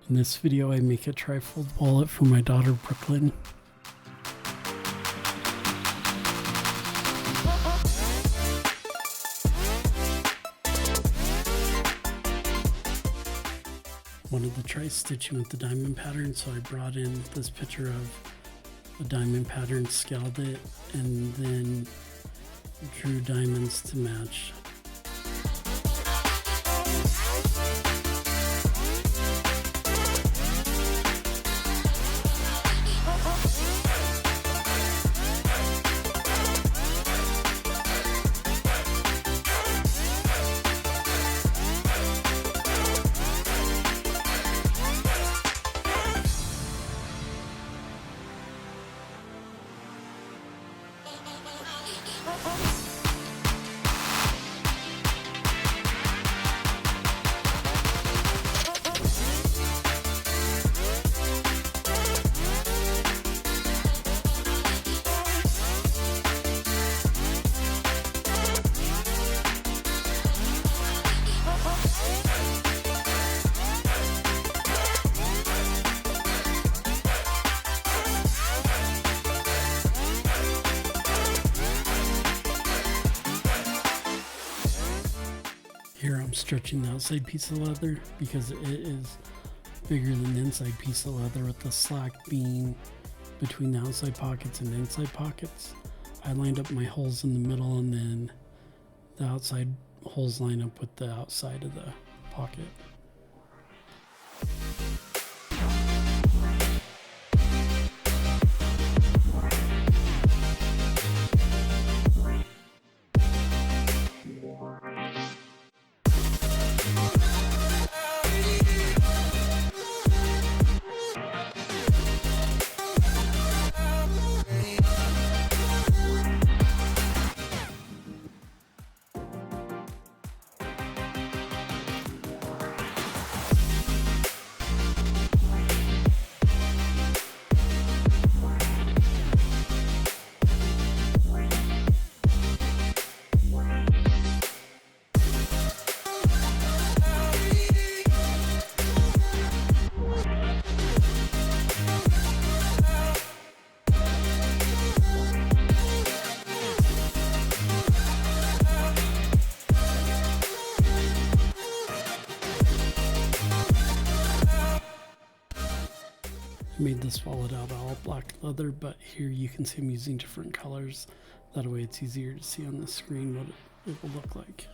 In this video I make a trifold wallet for my daughter Brooklyn. Wanted to try stitching with the diamond pattern, so I brought in this picture of a diamond pattern, scaled it, and then drew diamonds to match. Here I'm stretching the outside piece of leather because it is bigger than the inside piece of leather, with the slack being between the outside pockets and the inside pockets. I lined up my holes in the middle, and then the outside holes line up with the outside of the pocket. I made this wallet out of all black leather, but here you can see I'm using different colors. That way it's easier to see on the screen what it will look like.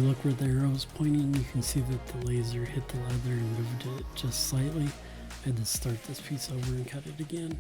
you look where the arrow is pointing, you can see that the laser hit the leather and moved it just slightly. I had to start this piece over and cut it again.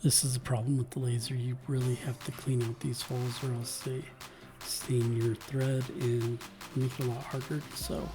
This is a problem with the laser. You really have to clean out these holes or else they stain your thread and make it a lot harder to sew.